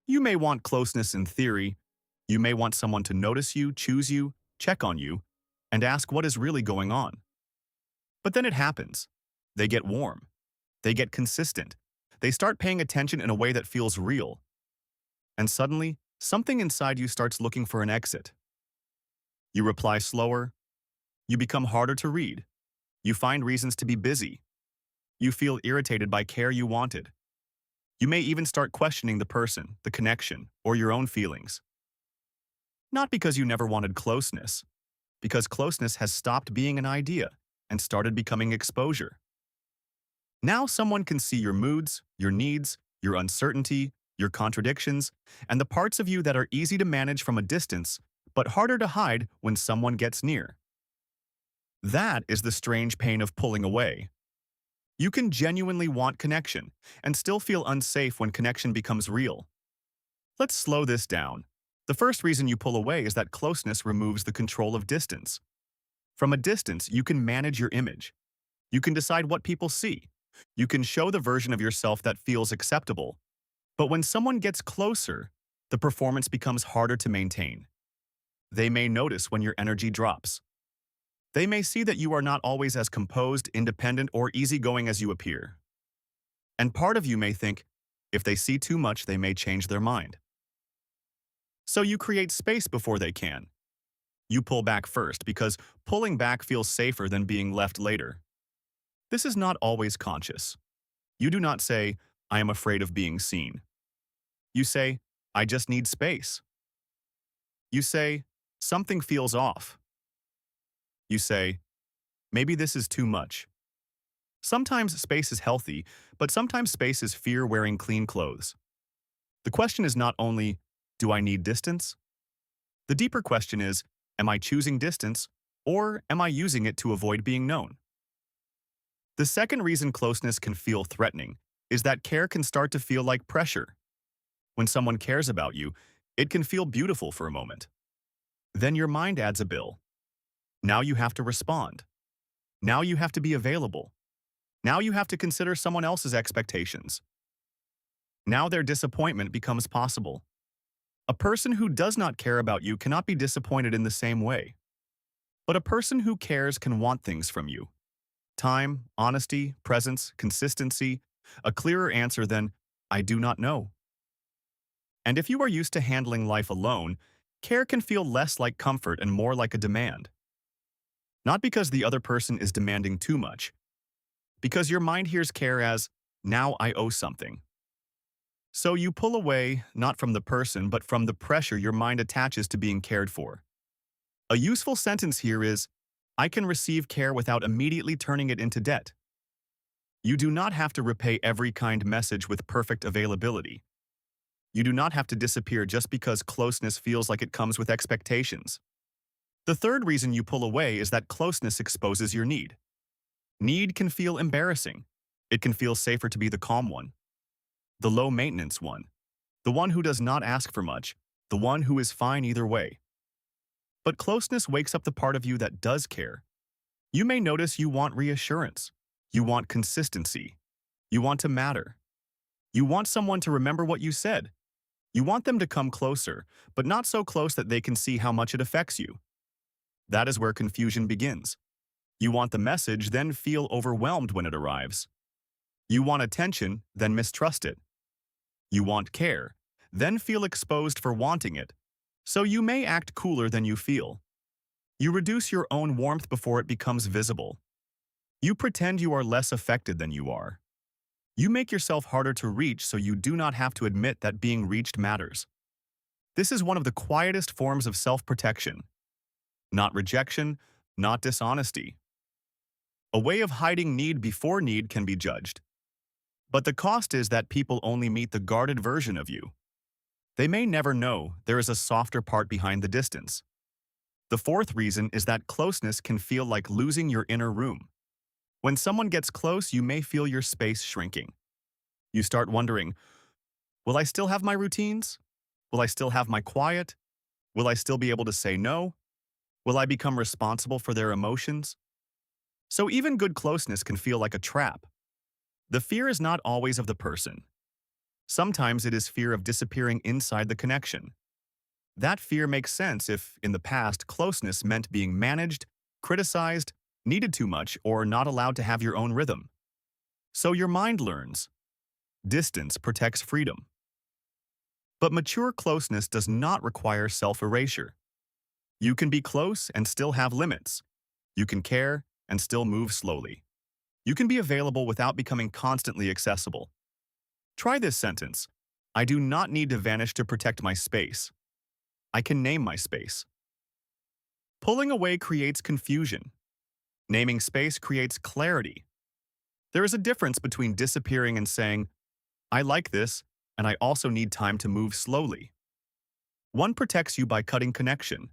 You may want closeness in theory. You may want someone to notice you, choose you, check on you, and ask what is really going on. But then it happens. They get warm. They get consistent. They start paying attention in a way that feels real. And suddenly, something inside you starts looking for an exit. You reply slower. You become harder to read. You find reasons to be busy. You feel irritated by care you wanted. You may even start questioning the person, the connection, or your own feelings. Not because you never wanted closeness, because closeness has stopped being an idea and started becoming exposure. Now someone can see your moods, your needs, your uncertainty, your contradictions, and the parts of you that are easy to manage from a distance, but harder to hide when someone gets near. That is the strange pain of pulling away. You can genuinely want connection and still feel unsafe when connection becomes real. Let's slow this down. The first reason you pull away is that closeness removes the control of distance. From a distance, you can manage your image. You can decide what people see. You can show the version of yourself that feels acceptable. But when someone gets closer, the performance becomes harder to maintain. They may notice when your energy drops. They may see that you are not always as composed, independent, or easygoing as you appear. And part of you may think, if they see too much, they may change their mind. So you create space before they can. You pull back first because pulling back feels safer than being left later. This is not always conscious. You do not say, I am afraid of being seen. You say, I just need space. You say, something feels off. You say, maybe this is too much. Sometimes space is healthy, but sometimes space is fear wearing clean clothes. The question is not only, do I need distance? The deeper question is, am I choosing distance, or am I using it to avoid being known? The second reason closeness can feel threatening is that care can start to feel like pressure. When someone cares about you, it can feel beautiful for a moment. Then your mind adds a bill. Now you have to respond. Now you have to be available. Now you have to consider someone else's expectations. Now their disappointment becomes possible. A person who does not care about you cannot be disappointed in the same way. But a person who cares can want things from you. Time, honesty, presence, consistency, a clearer answer than, I do not know. And if you are used to handling life alone, care can feel less like comfort and more like a demand. Not because the other person is demanding too much, because your mind hears care as, now I owe something. So you pull away, not from the person, but from the pressure your mind attaches to being cared for. A useful sentence here is, I can receive care without immediately turning it into debt. You do not have to repay every kind message with perfect availability. You do not have to disappear just because closeness feels like it comes with expectations. The third reason you pull away is that closeness exposes your need. Need can feel embarrassing. It can feel safer to be the calm one, the low-maintenance one, the one who does not ask for much, the one who is fine either way. But closeness wakes up the part of you that does care. You may notice you want reassurance. You want consistency. You want to matter. You want someone to remember what you said. You want them to come closer, but not so close that they can see how much it affects you. That is where confusion begins. You want the message, then feel overwhelmed when it arrives. You want attention, then mistrust it. You want care, then feel exposed for wanting it. So you may act cooler than you feel. You reduce your own warmth before it becomes visible. You pretend you are less affected than you are. You make yourself harder to reach so you do not have to admit that being reached matters. This is one of the quietest forms of self-protection. Not rejection, not dishonesty. A way of hiding need before need can be judged. But the cost is that people only meet the guarded version of you. They may never know there is a softer part behind the distance. The fourth reason is that closeness can feel like losing your inner room. When someone gets close, you may feel your space shrinking. You start wondering, will I still have my routines? Will I still have my quiet? Will I still be able to say no? Will I become responsible for their emotions? So even good closeness can feel like a trap. The fear is not always of the person. Sometimes it is fear of disappearing inside the connection. That fear makes sense if, in the past, closeness meant being managed, criticized, needed too much, or not allowed to have your own rhythm. So your mind learns. Distance protects freedom. But mature closeness does not require self-erasure. You can be close and still have limits. You can care and still move slowly. You can be available without becoming constantly accessible. Try this sentence. I do not need to vanish to protect my space. I can name my space. Pulling away creates confusion. Naming space creates clarity. There is a difference between disappearing and saying, I like this, and I also need time to move slowly. One protects you by cutting connection.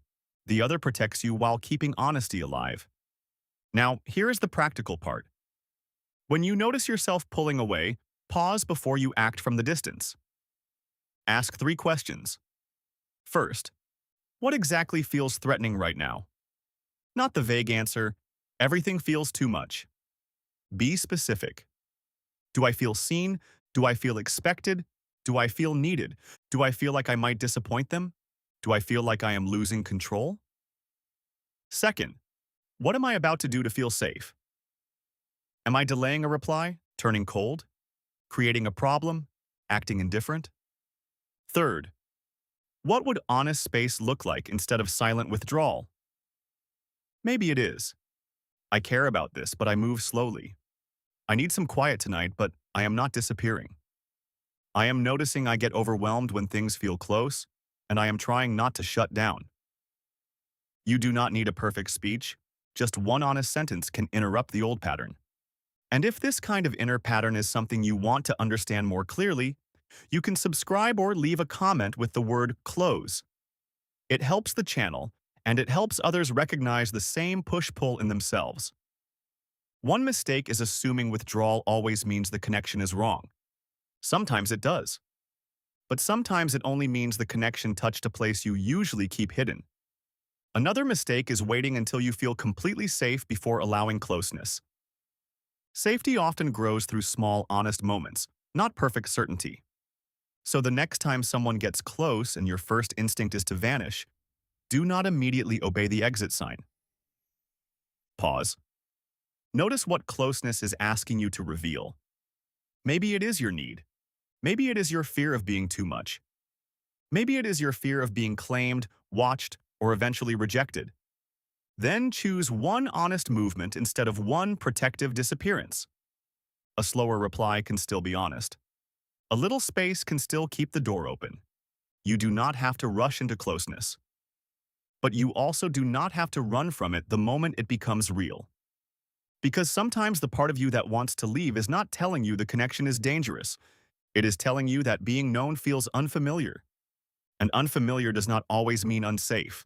The other protects you while keeping honesty alive. Now, here is the practical part. When you notice yourself pulling away, pause before you act from the distance. Ask 3 questions. First, what exactly feels threatening right now? Not the vague answer, everything feels too much. Be specific. Do I feel seen? Do I feel expected? Do I feel needed? Do I feel like I might disappoint them? Do I feel like I am losing control? Second, what am I about to do to feel safe? Am I delaying a reply, turning cold, creating a problem, acting indifferent? Third, what would honest space look like instead of silent withdrawal? Maybe it is. I care about this, but I move slowly. I need some quiet tonight, but I am not disappearing. I am noticing I get overwhelmed when things feel close, and I am trying not to shut down. You do not need a perfect speech. Just one honest sentence can interrupt the old pattern. And if this kind of inner pattern is something you want to understand more clearly, you can subscribe or leave a comment with the word close. It helps the channel, and it helps others recognize the same push-pull in themselves. One mistake is assuming withdrawal always means the connection is wrong. Sometimes it does. But sometimes it only means the connection touched a place you usually keep hidden. Another mistake is waiting until you feel completely safe before allowing closeness. Safety often grows through small, honest moments, not perfect certainty. So the next time someone gets close and your first instinct is to vanish, do not immediately obey the exit sign. Pause. Notice what closeness is asking you to reveal. Maybe it is your need. Maybe it is your fear of being too much. Maybe it is your fear of being claimed, watched, or eventually rejected. Then choose one honest movement instead of one protective disappearance. A slower reply can still be honest. A little space can still keep the door open. You do not have to rush into closeness. But you also do not have to run from it the moment it becomes real. Because sometimes the part of you that wants to leave is not telling you the connection is dangerous. It is telling you that being known feels unfamiliar. And unfamiliar does not always mean unsafe.